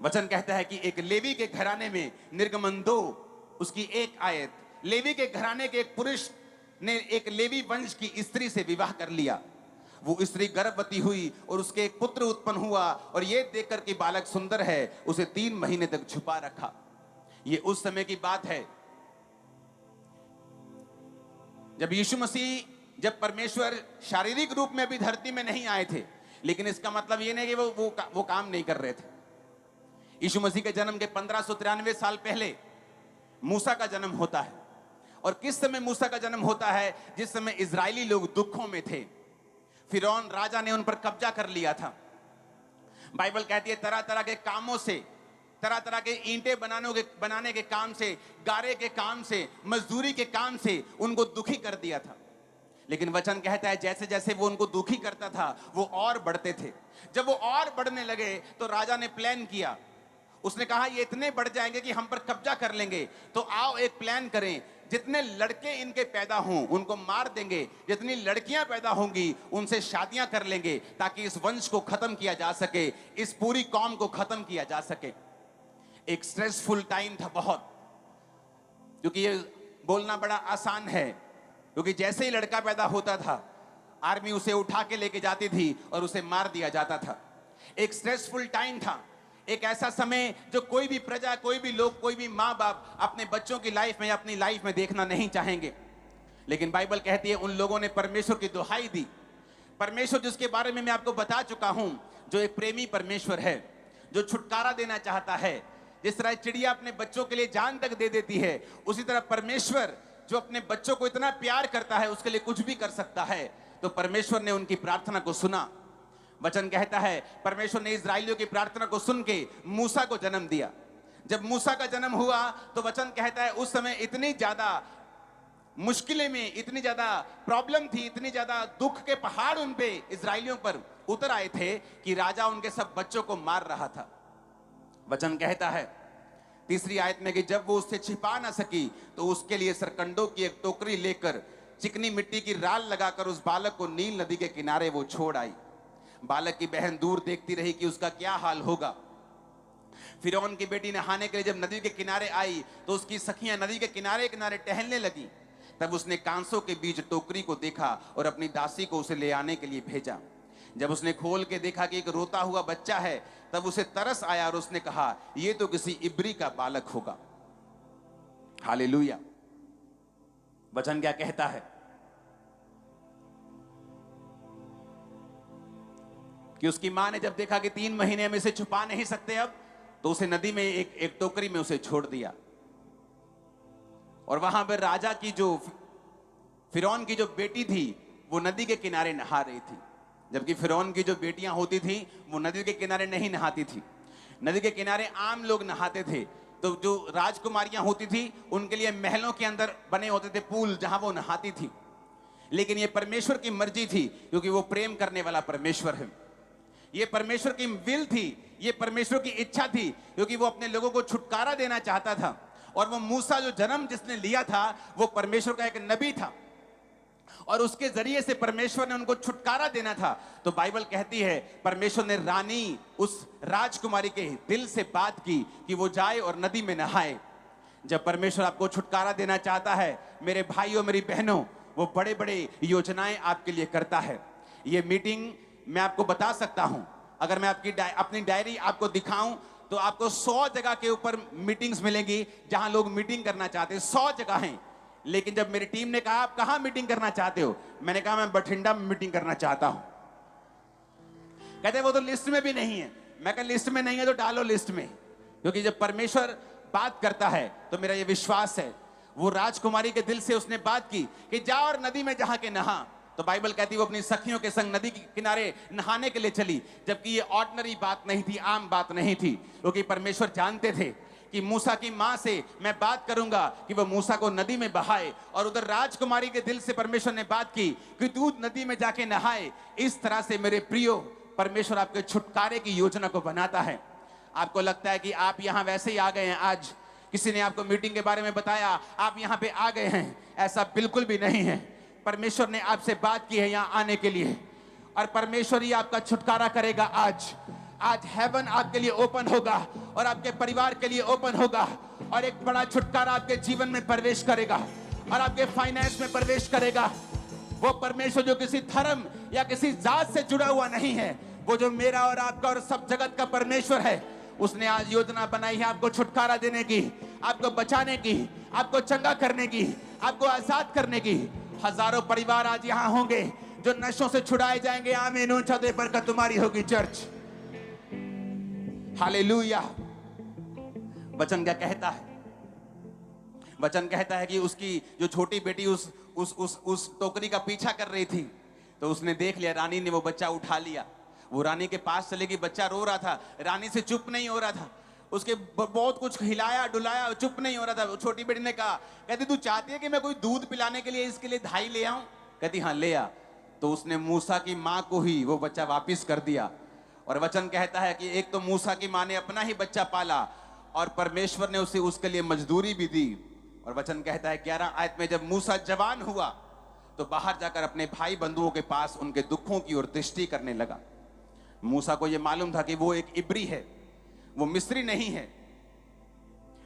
वचन कहता है कि एक लेवी के घराने में, निर्गमन 2 उसकी 1 आयत, लेवी के घराने के एक पुरुष ने एक लेवी वंश की स्त्री से विवाह कर लिया। वो स्त्री गर्भवती हुई और उसके एक पुत्र उत्पन्न हुआ, और ये देखकर कि बालक सुंदर है उसे 3 महीने तक छुपा रखा। ये उस समय की बात है जब यीशु मसीह, जब परमेश्वर शारीरिक रूप में अभी धरती में नहीं आए थे। लेकिन इसका मतलब ये नहीं कि वो काम नहीं कर रहे थे। यीशु मसीह के जन्म के 1593 साल पहले मूसा का जन्म होता है। और किस समय मूसा का जन्म होता है? जिस समय इजरायली लोग दुखों में थे। फिरौन राजा ने उन पर कब्जा कर लिया था। बाइबल कहती है तरह तरह के कामों से, तरह तरह के ईंटें बनाने के काम से, गारे के काम से, मजदूरी के काम से उनको दुखी कर दिया था। लेकिन वचन कहता है जैसे जैसे वो उनको दुखी करता था वो और बढ़ते थे। जब वो और बढ़ने लगे तो राजा ने प्लान किया। उसने कहा ये इतने बढ़ जाएंगे कि हम पर कब्जा कर लेंगे, तो आओ एक प्लान करें, जितने लड़के इनके पैदा हों उनको मार देंगे, जितनी लड़कियां पैदा होंगी उनसे शादियां कर लेंगे, ताकि इस वंश को खत्म किया जा सके, इस पूरी कौम को खत्म किया जा सके। एक स्ट्रेसफुल टाइम था बहुत, क्योंकि ये बोलना बड़ा आसान है, क्योंकि जैसे ही लड़का पैदा होता था आर्मी उसे उठा के लेके जाती थी और उसे मार दिया जाता था। एक स्ट्रेसफुल टाइम था, एक ऐसा समय जो कोई भी प्रजा, कोई भी लोग, कोई भी माँ बाप अपने बच्चों की लाइफ में या अपनी लाइफ में देखना नहीं चाहेंगे। लेकिन बाइबल कहती है उन लोगों ने परमेश्वर की दुहाई दी। परमेश्वर जिसके बारे में मैं आपको बता चुका हूं, जो एक प्रेमी परमेश्वर है, जो छुटकारा देना चाहता है। जिस तरह चिड़िया अपने बच्चों के लिए जान तक दे देती है, उसी तरह परमेश्वर जो अपने बच्चों को इतना प्यार करता है उसके लिए कुछ भी कर सकता है। तो परमेश्वर ने उनकी प्रार्थना को सुना। वचन कहता है परमेश्वर ने इजराइलियों की प्रार्थना को सुन के मूसा को जन्म दिया। जब मूसा का जन्म हुआ तो वचन कहता है उस समय इतनी ज्यादा मुश्किलें में, इतनी ज्यादा प्रॉब्लम थी, इतनी ज्यादा दुख के पहाड़ उन पे इजराइलियों पर उतर आए थे कि राजा उनके सब बच्चों को मार रहा था। वचन कहता है 3री आयत में कि जब वो उससे छिपा ना सकी तो उसके लिए सरकंडों की एक टोकरी लेकर चिकनी मिट्टी की राल लगाकर उस बालक को नील नदी के किनारे वो छोड़ आई। बालक की बहन दूर देखती रही कि उसका क्या हाल होगा। फिरौन की बेटी नहाने के लिए जब नदी के किनारे आई तो उसकी सखियां नदी के किनारे किनारे टहलने लगी। तब उसने कांसों के बीच टोकरी को देखा और अपनी दासी को उसे ले आने के लिए भेजा। जब उसने खोल के देखा कि एक रोता हुआ बच्चा है, तब उसे तरस आया और उसने कहा यह तो किसी इब्री का बालक होगा। हालेलुया। वचन क्या कहता है कि उसकी मां ने जब देखा कि 3 महीने में इसे छुपा नहीं सकते अब, तो उसे नदी में एक टोकरी में उसे छोड़ दिया। और वहां पर राजा की जो फिरौन की जो बेटी थी वो नदी के किनारे नहा रही थी, जबकि फिरौन की जो बेटियां होती थी वो नदी के किनारे नहीं नहाती थी। नदी के किनारे आम लोग नहाते थे, तो जो राजकुमारियां होती थी उनके लिए महलों के अंदर बने होते थे पूल जहां वो नहाती थी। लेकिन ये परमेश्वर की मर्जी थी, क्योंकि वो प्रेम करने वाला परमेश्वर है। ये परमेश्वर की विल थी, ये परमेश्वर की इच्छा थी, क्योंकि वो अपने लोगों को छुटकारा देना चाहता था। और वो मूसा जो जन्म जिसने लिया था वो परमेश्वर का एक नबी था, और उसके जरिए से परमेश्वर ने उनको छुटकारा देना था। तो बाइबल कहती है परमेश्वर ने रानी उस राजकुमारी के दिल से बात की कि वो जाए और नदी में नहाए। जब परमेश्वर आपको छुटकारा देना चाहता है मेरे भाइयों, मेरी बहनों, वो बड़े बड़े योजनाएं आपके लिए करता है। ये मीटिंग मैं आपको बता सकता हूं, अगर मैं अपनी डायरी आपको दिखाऊं तो आपको 100 जगह के ऊपर मीटिंग्स मिलेंगी जहां लोग मीटिंग करना चाहते हैं, 100 जगह हैं। लेकिन जब मेरी टीम ने कहा आप कहां मीटिंग करना चाहते हो, मैंने कहा मैं बठिंडा में मीटिंग करना चाहता हूं। कहते वो तो लिस्ट में भी नहीं है। मैं कहा लिस्ट में नहीं है तो डालो लिस्ट में, क्योंकि जब परमेश्वर बात करता है तो मेरा ये विश्वास है, वो राजकुमारी के दिल से उसने बात की कि जा और नदी में जहां के नहा। तो बाइबल कहती है वो अपनी सखियों के संग नदी के किनारे नहाने के लिए चली, जबकि ये ऑर्डिनरी बात नहीं थी, आम बात नहीं थी, क्योंकि परमेश्वर जानते थे कि मूसा की मां से मैं बात करूंगा कि वो मूसा को नदी में बहाए। और उधर राजकुमारी के दिल से परमेश्वर ने बात की कि तू नदी में जाके नहाए। इस तरह से मेरे प्रियो परमेश्वर आपके छुटकारे की योजना को बनाता है। आपको लगता है कि आप यहां वैसे ही आ गए हैं, आज किसी ने आपको मीटिंग के बारे में बताया आप यहां पे आ गए हैं, ऐसा बिल्कुल भी नहीं है। परमेश्वर ने आपसे बात की है यहां आने के लिए, और परमेश्वर ही आपका छुटकारा करेगा आज। आज हेवन आपके लिए ओपन होगा और आपके परिवार के लिए ओपन होगा और एक बड़ा छुटकारा आपके जीवन में प्रवेश करेगा और आपके फाइनेंस में प्रवेश करेगा। वो परमेश्वर जो किसी धर्म या किसी जात से जुड़ा हुआ नहीं है, वो जो मेरा और आपका और सब जगत का परमेश्वर है, उसने आज योजना बनाई है आपको छुटकारा देने की, आपको बचाने की, आपको चंगा करने की, आपको आजाद करने की। हजारों परिवार आज यहां होंगे जो नशों से छुड़ाए जाएंगे। आमीन। ऊंचा दे बरकत तुम्हारी होगी चर्च। हालेलुया। वचन क्या कहता है? वचन कहता है कि उसकी जो छोटी बेटी उस टोकरी का पीछा कर रही थी, तो उसने देख लिया, रानी ने वो बच्चा उठा लिया। वो रानी के पास चलेगी, बच्चा रो रहा था, रानी से चुप नहीं हो रहा था, उसके बहुत कुछ हिलाया डुलाया, चुप नहीं हो रहा था। छोटी बेटी ने कहा, कहती तू चाहती है कि मैं कोई दूध पिलाने के लिए इसके लिए धाई ले आऊं? कहती हाँ ले आ। तो उसने मूसा की माँ को ही वो बच्चा वापिस कर दिया। और वचन कहता है कि एक तो मूसा की माँ ने अपना ही बच्चा पाला और परमेश्वर ने उसे उसके लिए मजदूरी भी दी। और वचन कहता है 11 आयत में, जब मूसा जवान हुआ तो बाहर जाकर अपने भाई बंधुओं के पास उनके दुखों की ओर दृष्टि करने लगा। मूसा को यह मालूम था कि वो एक इब्री है, वो मिस्री नहीं है।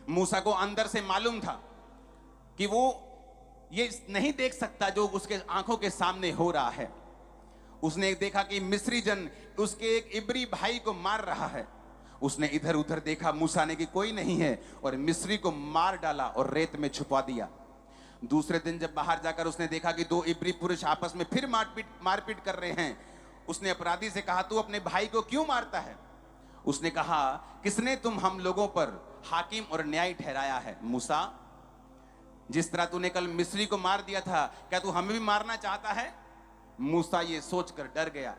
मूसा को अंदर से मालूम था कि वो ये नहीं देख सकता जो उसके आंखों के सामने हो रहा है। उसने देखा कि मिस्री जन उसके एक इब्री भाई को मार रहा है। उसने इधर उधर देखा, मूसा ने कि कोई नहीं है, और मिस्री को मार डाला और रेत में छुपा दिया। दूसरे दिन जब बाहर जाकर उसने देखा कि 2 इब्री पुरुष आपस में फिर मारपीट कर रहे हैं। उसने अपराधी से कहा, तू अपने भाई को क्यों मारता है? उसने कहा, किसने तुम हम लोगों पर हाकिम और न्याय ठहराया है? मूसा, जिस तरह तूने कल मिस्री को मार दिया था, क्या तू हमें भी मारना चाहता है? मूसा ये सोचकर डर गया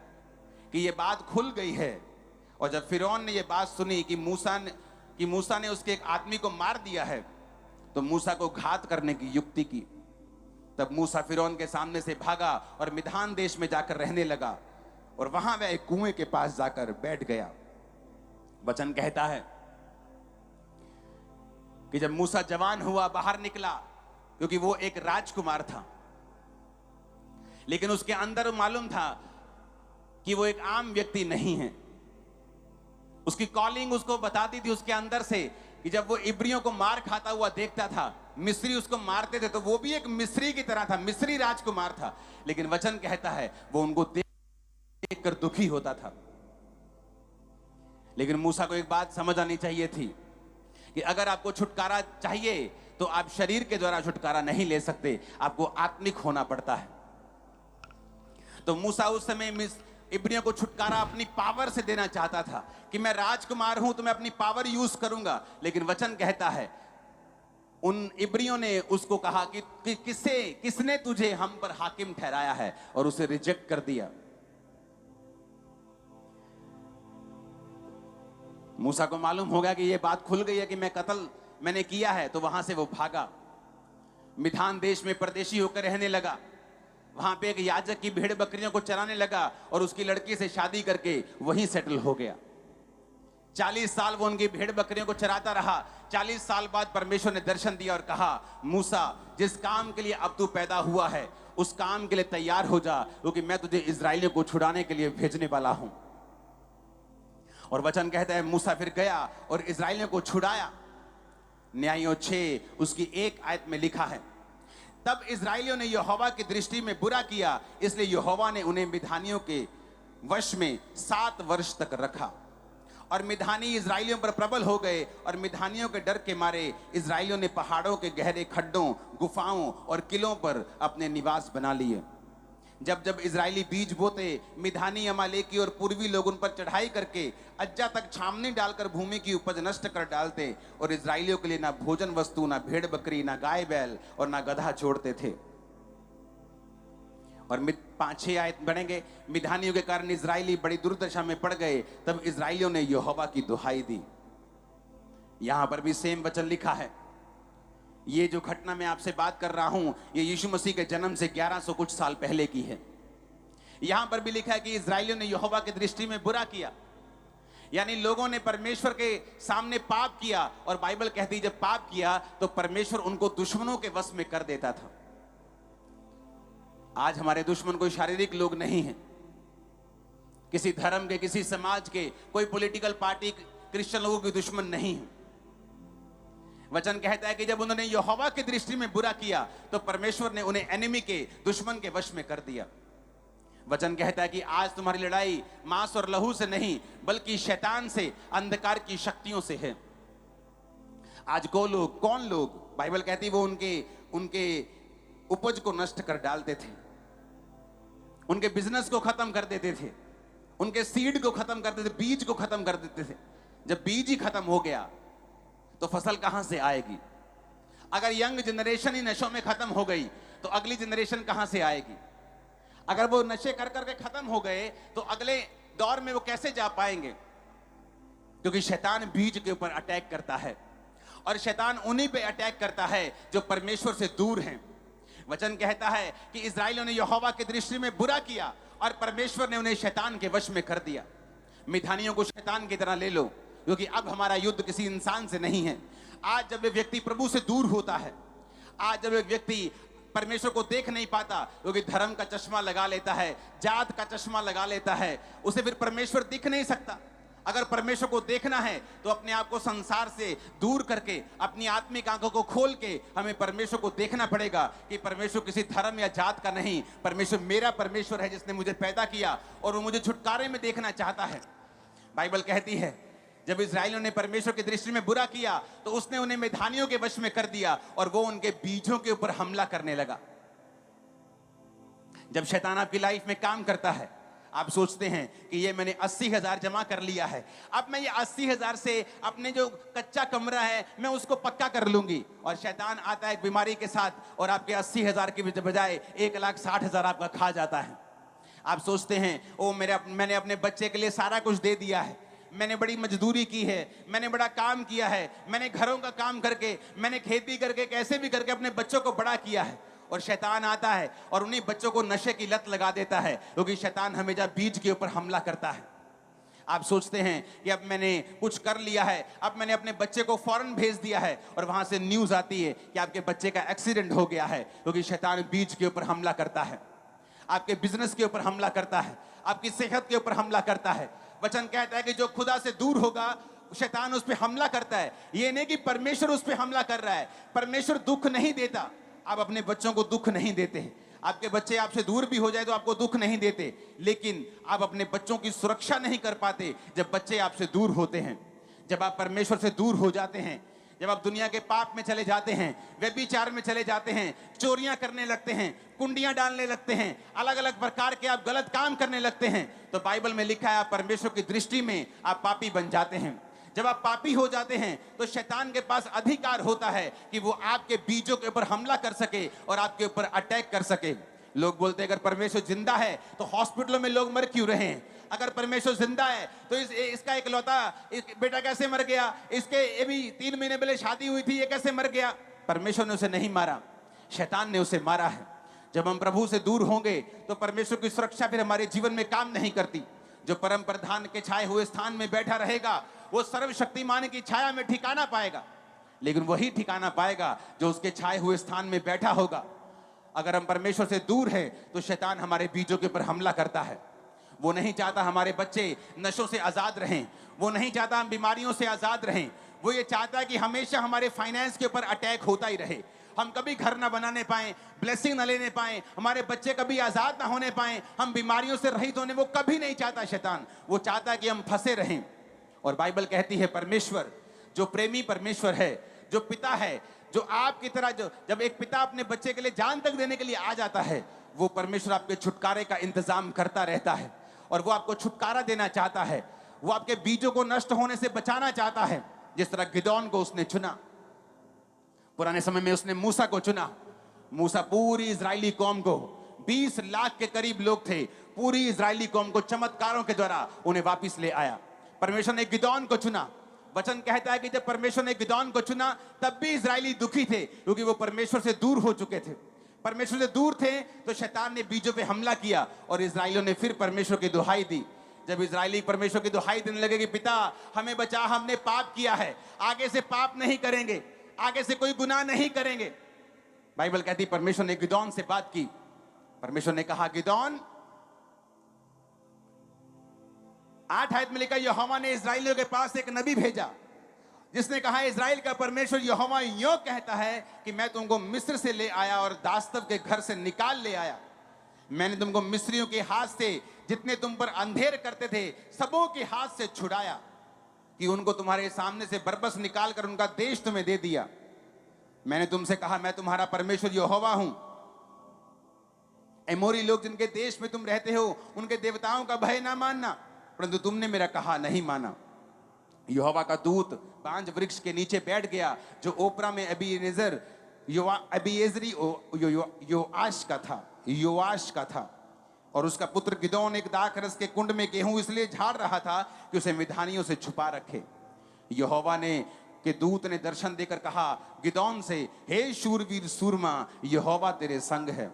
कि ये बात खुल गई है। और जब फिरौन ने ये बात सुनी कि मूसा ने उसके एक आदमी को मार दिया है, तो मूसा को घात करने की युक्ति की। तब मूसा फिरौन के सामने से भागा और मिधान देश में जाकर रहने लगा और वहां वह एक कुएं के पास जाकर बैठ गया। वचन कहता है कि जब मूसा जवान हुआ, बाहर निकला, क्योंकि वो एक राजकुमार था, लेकिन उसके अंदर मालूम था कि वो एक आम व्यक्ति नहीं है। उसकी कॉलिंग उसको बताती थी उसके अंदर से कि जब वो इब्रियों को मार खाता हुआ देखता था, मिस्री उसको मारते थे, तो वो भी एक मिस्री की तरह था, मिस्री राजकुमार था। लेकिन वचन कहता है वो उनको देखकर दुखी होता था। लेकिन मूसा को एक बात समझ आनी चाहिए थी कि अगर आपको छुटकारा चाहिए तो आप शरीर के द्वारा छुटकारा नहीं ले सकते, आपको आत्मिक होना पड़ता है। तो मूसा उस समय इब्रियों को छुटकारा अपनी पावर से देना चाहता था कि मैं राजकुमार हूं तो मैं अपनी पावर यूज करूंगा। लेकिन वचन कहता है उन इब्रियों ने उसको कहा कि किसने तुझे हम पर हाकिम ठहराया है, और उसे रिजेक्ट कर दिया। मूसा को मालूम हो गया कि यह बात खुल गई है कि कत्ल मैंने किया है, तो वहां से वो भागा, मिधान देश में परदेशी होकर रहने लगा। वहां पे एक याजक की भेड़ बकरियों को चराने लगा और उसकी लड़की से शादी करके वहीं सेटल हो गया। 40 साल वो उनकी भेड़ बकरियों को चराता रहा। 40 साल बाद परमेश्वर ने दर्शन दिया और कहा, मूसा, जिस काम के लिए अब तू पैदा हुआ है उस काम के लिए तैयार हो जा, क्योंकि मैं तुझे इजराइलियों को छुड़ाने के लिए भेजने वाला हूं। और वचन कहता है मूसा फिर गया और इजराइलियों को छुड़ाया। न्यायों 6 उसकी 1 आयत में लिखा है, तब इजराइलियों ने यहोवा की दृष्टि में बुरा किया, इसलिए यहोवा ने उन्हें मिधानियों के वश में 7 वर्ष तक रखा। और मिधानी इजराइलियों पर प्रबल हो गए, और मिधानियों के डर के मारे इजराइलियों ने पहाड़ों के गहरे खड्डों, गुफाओं और किलों पर अपने निवास बना लिए। जब जब इजरायली बीज बोते, मिधानी, अमालेकी और पूर्वी लोग उन पर चढ़ाई करके अज्जा तक छावनी डालकर भूमि की उपज नष्ट कर डालते, और इजराइलियों के लिए ना भोजन वस्तु, ना भेड़ बकरी, ना गाय बैल और ना गधा छोड़ते थे। और 5-6 आयत बढ़ेंगे। मिधानियों के कारण इजरायली बड़ी दुर्दशा में पड़ गए, तब इजराइलियों ने यहोवा की दुहाई दी। यहां पर भी सेम वचन लिखा है। ये जो घटना मैं आपसे बात कर रहा हूं, ये यीशु मसीह के जन्म से 1100 कुछ साल पहले की है। यहां पर भी लिखा है कि इजराइलियों ने यहोवा की दृष्टि में बुरा किया, यानी लोगों ने परमेश्वर के सामने पाप किया। और बाइबल कहती है जब पाप किया तो परमेश्वर उनको दुश्मनों के वश में कर देता था। आज हमारे दुश्मन कोई शारीरिक लोग नहीं है, किसी धर्म के, किसी समाज के, कोई पॉलिटिकल पार्टी क्रिश्चियन लोगों की दुश्मन नहीं है। वचन कहता है कि जब उन्होंने यहोवा की दृष्टि में बुरा किया तो परमेश्वर ने उन्हें एनिमी के, दुश्मन के वश में कर दिया। वचन कहता है कि आज तुम्हारी लड़ाई मांस और लहू से नहीं बल्कि शैतान से, अंधकार की शक्तियों से है। आज कौन लोग बाइबल कहती वो उनके उपज को नष्ट कर डालते थे, उनके बिजनेस को खत्म कर देते थे, उनके सीड को खत्म कर देते थे, बीज को खत्म कर देते थे। जब बीज ही खत्म हो गया तो फसल कहां से आएगी? अगर यंग जनरेशन ही नशों में खत्म हो गई तो अगली जनरेशन कहां से आएगी? अगर वो नशे कर करके खत्म हो गए तो अगले दौर में वो कैसे जा पाएंगे? क्योंकि शैतान बीज के ऊपर अटैक करता है और शैतान उन्हीं पे अटैक करता है जो परमेश्वर से दूर हैं। वचन कहता है कि इस्राएलियों ने यहोवा की दृष्टि में बुरा किया और परमेश्वर ने उन्हें शैतान के वश में कर दिया। मिधानियों को शैतान की तरह ले लो, क्योंकि अब हमारा युद्ध किसी इंसान से नहीं है। आज जब एक व्यक्ति प्रभु से दूर होता है, आज जब एक व्यक्ति परमेश्वर को देख नहीं पाता, क्योंकि धर्म का चश्मा लगा लेता है, जात का चश्मा लगा लेता है, उसे फिर परमेश्वर दिख नहीं सकता। अगर परमेश्वर को देखना है तो अपने आप को संसार से दूर करके, अपनी आत्मिक आंखों को खोल के हमें परमेश्वर को देखना पड़ेगा कि परमेश्वर किसी धर्म या जात का नहीं, परमेश्वर मेरा परमेश्वर है जिसने मुझे पैदा किया और वो मुझे छुटकारे में देखना चाहता है। बाइबल कहती है जब इस्राएलियों ने परमेश्वर की दृष्टि में बुरा किया तो उसने उन्हें मिधानियों के वश में कर दिया और वो उनके बीजों के ऊपर हमला करने लगा। जब शैतान आपकी लाइफ में काम करता है, आप सोचते हैं कि ये मैंने 80,000 जमा कर लिया है, अब मैं ये 80,000 से अपने जो कच्चा कमरा है मैं उसको पक्का कर लूंगी, और शैतान आता है एक बीमारी के साथ और आपके 80,000 की बजाय 1,60,000 आपका खा जाता है। आप सोचते हैं ओ मैंने अपने बच्चे के लिए सारा कुछ दे दिया है, मैंने बड़ी मजदूरी की है, मैंने बड़ा काम किया है, मैंने घरों का काम करके, मैंने खेती करके, कैसे भी करके अपने बच्चों को बड़ा किया है, और शैतान आता है और उन्हीं बच्चों को नशे की लत लगा देता है, क्योंकि शैतान हमेशा बीज के ऊपर हमला करता है। आप सोचते हैं कि अब मैंने कुछ कर लिया है, अब मैंने अपने बच्चे को फौरन भेज दिया है, और वहां से न्यूज आती है कि आपके बच्चे का एक्सीडेंट हो गया है, क्योंकि शैतान बीज के ऊपर हमला करता है, आपके बिजनेस के ऊपर हमला करता है, आपकी सेहत के ऊपर हमला करता है। वचन कहता है कि जो खुदा से दूर होगा शैतान उस पर हमला करता है। ये नहीं कि परमेश्वर उस पर हमला कर रहा है, परमेश्वर दुख नहीं देता। आप अपने बच्चों को दुख नहीं देते हैं, आपके बच्चे आपसे दूर भी हो जाए तो आपको दुख नहीं देते, लेकिन आप अपने बच्चों की सुरक्षा नहीं कर पाते जब बच्चे आपसे दूर होते हैं। जब आप परमेश्वर से दूर हो जाते हैं, जब आप दुनिया के पाप में चले जाते हैं, व्यभिचार में चले जाते हैं, चोरियां करने लगते हैं, कुंडियां डालने लगते हैं, अलग अलग प्रकार के आप गलत काम करने लगते हैं, तो बाइबल में लिखा है आप परमेश्वर की दृष्टि में आप पापी बन जाते हैं। जब आप पापी हो जाते हैं तो शैतान के पास अधिकार होता है कि वो आपके बीजों के ऊपर हमला कर सके और आपके ऊपर अटैक कर सके। लोग बोलते हैं अगर परमेश्वर जिंदा है तो हॉस्पिटलों में लोग मर क्यों रहे हैं? अगर परमेश्वर जिंदा है तो इसका इकलौता बेटा कैसे मर गया? इसके ये भी 3 महीने पहले शादी हुई थी, ये कैसे मर गया? परमेश्वर ने उसे नहीं मारा, शैतान ने उसे मारा है। जब हम प्रभु से दूर होंगे तो परमेश्वर की सुरक्षा फिर हमारे जीवन में काम नहीं करती। जो परम प्रधान के छाए हुए स्थान में बैठा रहेगा वो सर्वशक्तिमान की छाया में ठिकाना पाएगा, लेकिन वही ठिकाना पाएगा जो उसके छाए हुए स्थान में बैठा होगा। अगर हम परमेश्वर से दूर हैं तो शैतान हमारे बीजों के ऊपर हमला करता है। वो नहीं चाहता हमारे बच्चे नशों से आजाद रहें, वो नहीं चाहता हम बीमारियों से आजाद रहें, वो ये चाहता है कि हमेशा हमारे फाइनेंस के ऊपर अटैक होता ही रहे, हम कभी घर ना बनाने पाएं, ब्लेसिंग ना लेने पाएं, हमारे बच्चे कभी आजाद ना होने पाएं, हम बीमारियों से रहित होने, वो कभी नहीं चाहता शैतान। वो चाहता है कि हम फंसे रहें। और बाइबल कहती है परमेश्वर जो प्रेमी परमेश्वर है, जो पिता है, जो आपकी तरह, जो जब एक पिता अपने बच्चे के लिए जान तक देने के लिए आ जाता है, वो परमेश्वर आपके छुटकारे का इंतजाम करता रहता है और वो आपको छुटकारा देना चाहता है। वो आपके बीजों को नष्ट होने से बचाना चाहता है, जिस तरह गिदोन को उसने चुना। पुराने समय में उसने मूसा को चुना। मूसा पूरी इजरायली कौम को, 20 लाख के करीब लोग थे, पूरी इजरायली कौम को चमत्कारों के द्वारा उन्हें वापस ले आया। परमेश्वर ने गिदोन को चुना। वचन कहता है कि जब परमेश्वर ने गिदोन को चुना तब भी इजरायली दुखी थे, क्योंकि वो परमेश्वर से दूर हो चुके थे। परमेश्वर से दूर थे तो शैतान ने बीजों पे हमला किया और इजरायलियों ने फिर परमेश्वर की दुहाई दी। जब इजरायली परमेश्वर की दुहाई देने लगे कि पिता हमें बचा, हमने पाप किया है, आगे से पाप नहीं करेंगे, आगे से कोई गुनाह नहीं करेंगे, बाइबल कहती परमेश्वर ने गिदोन से बात की। परमेश्वर ने कहा गिदोन 8 आयत में लिखा, यहोवा ने इस्राएलियों के पास एक नबी भेजा जिसने कहा, इस्राएल का परमेश्वर यहोवा यूं कहता है कि मैं तुमको मिस्र से ले आया और दास्तव के घर से निकाल ले आया। मैंने तुमको मिस्रियों के हाथ से, जितने तुम पर अंधेर करते थे, सबों के हाथ से छुड़ाया कि उनको तुम्हारे सामने से बरबस निकाल कर उनका देश तुम्हें दे दिया। मैंने तुमसे कहा, मैं तुम्हारा परमेश्वर यहोवा हूं। एमोरी लोग जिनके देश में तुम रहते हो, उनके देवताओं का भय ना मानना, परंतु तुमने मेरा कहा नहीं माना। यहोवा का दूत बांज वृक्ष के नीचे बैठ गया, जो ओपरा में अबीएजेर अबीएजरी योआश का था, और उसका पुत्र गिदोन एक दाखरस के कुंड में गेहूं इसलिए झाड़ रहा था कि उसे मिधानियों से छुपा रखे। यहोवा ने के दूत ने दर्शन देकर कहा गिदोन से, हे शूरवीर सूरमा, यहोवा तेरे संग है।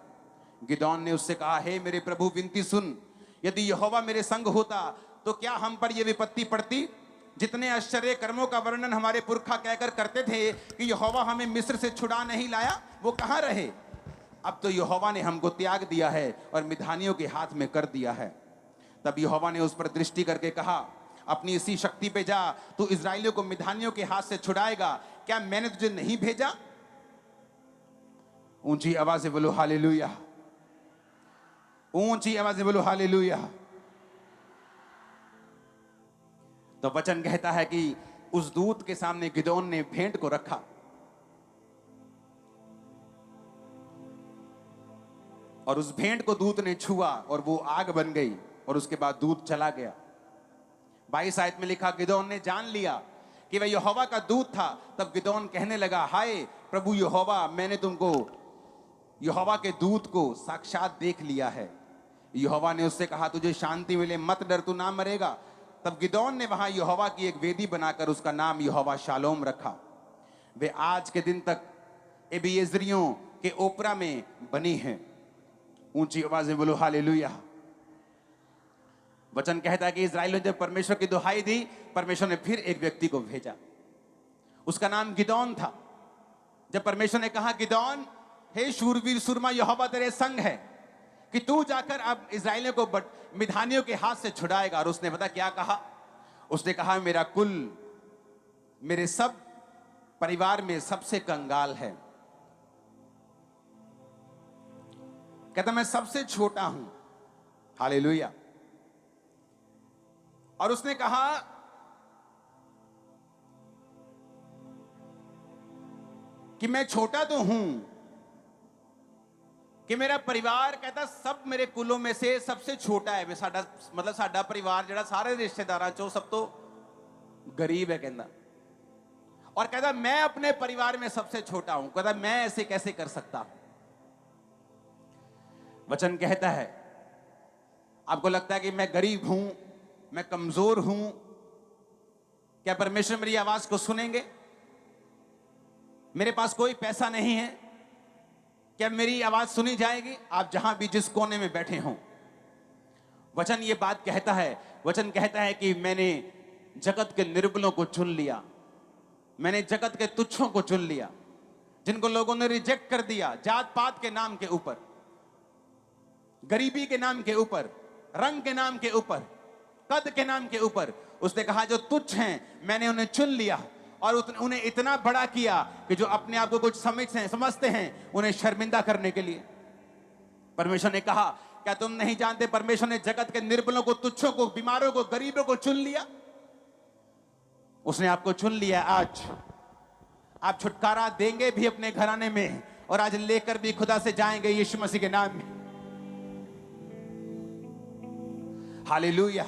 गिदोन ने उससे कहा, हे मेरे प्रभु, विनती सुन, यदि यहोवा मेरे संग होता तो क्या हम पर यह विपत्ति पड़ती? जितने आश्चर्य कर्मों का वर्णन हमारे पुरखा कहकर करते थे कि यहोवा हमें मिस्र से छुड़ा नहीं लाया, वो कहां रहे? अब तो यहोवा ने हमको त्याग दिया है और मिधानियों के हाथ में कर दिया है। तब यहोवा ने उस पर दृष्टि करके कहा, अपनी इसी शक्ति पे जा, तू इस्राएलियों को मिधानियों के हाथ से छुड़ाएगा। क्या मैंने तुझे नहीं भेजा? ऊंची आवाज से बोलो हालेलुया, ऊंची आवाज से बोलो हालेलुया। तो वचन कहता है कि उस दूत के सामने गिदोन ने भेंट को रखा, और उस भेंट को दूत ने छुआ और वो आग बन गई, और उसके बाद दूत चला गया। 22 आयत में लिखा, गिदोन ने जान लिया कि वह यहोवा का दूत था। तब गिदोन कहने लगा, हाय प्रभु यहोवा, मैंने तुमको यहोवा के दूत को साक्षात देख लिया है। यहोवा ने उससे कहा, तुझे शांति मिले, मत डर, तू ना मरेगा। तब गिदोन ने वहां यहोवा की एक वेदी बनाकर उसका नाम यहोवा शालोम रखा। वे आज के दिन तक अबीएजरियों के ओपरा में बनी हैं। ऊंची आवाज में बोलो हालेलुया। वचन कहता है कि इस्राएल ने जब परमेश्वर की दुहाई दी, परमेश्वर ने फिर एक व्यक्ति को भेजा, उसका नाम गिदोन था। जब परमेश्वर ने कहा, गिदोन, हे शूरवीर सूरमा, यहोवा तेरे संग है कि तू जाकर अब इस्राएलियों को मिधानियों के हाथ से छुड़ाएगा। और उसने पता क्या कहा? उसने कहा, मेरा कुल मेरे सब परिवार में सबसे कंगाल है। कहता मैं सबसे छोटा हूं। हालेलुया। और उसने कहा कि मैं छोटा तो हूं, कि मेरा परिवार, कहता सब मेरे कुलों में से सबसे छोटा है। मतलब साडा परिवार जड़ा सारे रिश्तेदारां चों सब तो गरीब है कहता। और कहता मैं अपने परिवार में सबसे छोटा हूं। कहता मैं ऐसे कैसे कर सकता हूं? वचन कहता है, आपको लगता है कि मैं गरीब हूं, मैं कमजोर हूं, क्या परमेश्वर मेरी आवाज को सुनेंगे? मेरे पास कोई पैसा नहीं है, क्या मेरी आवाज सुनी जाएगी? आप जहां भी जिस कोने में बैठे हों, वचन ये बात कहता है। वचन कहता है कि मैंने जगत के निर्बलों को चुन लिया, मैंने जगत के तुच्छों को चुन लिया, जिनको लोगों ने रिजेक्ट कर दिया, जात पात के नाम के ऊपर, गरीबी के नाम के ऊपर, रंग के नाम के ऊपर, कद के नाम के ऊपर। उसने कहा जो तुच्छ हैं मैंने उन्हें चुन लिया और उन्हें इतना बड़ा किया कि जो अपने आप को कुछ समझते हैं उन्हें शर्मिंदा करने के लिए। परमेश्वर ने कहा, क्या तुम नहीं जानते परमेश्वर ने जगत के निर्बलों को, तुच्छों को, बीमारों को, गरीबों को चुन लिया? उसने आपको चुन लिया। आज आप छुटकारा देंगे भी अपने घराने में, और आज लेकर भी खुदा से जाएंगे यीशु मसीह के नाम में। हालेलुया।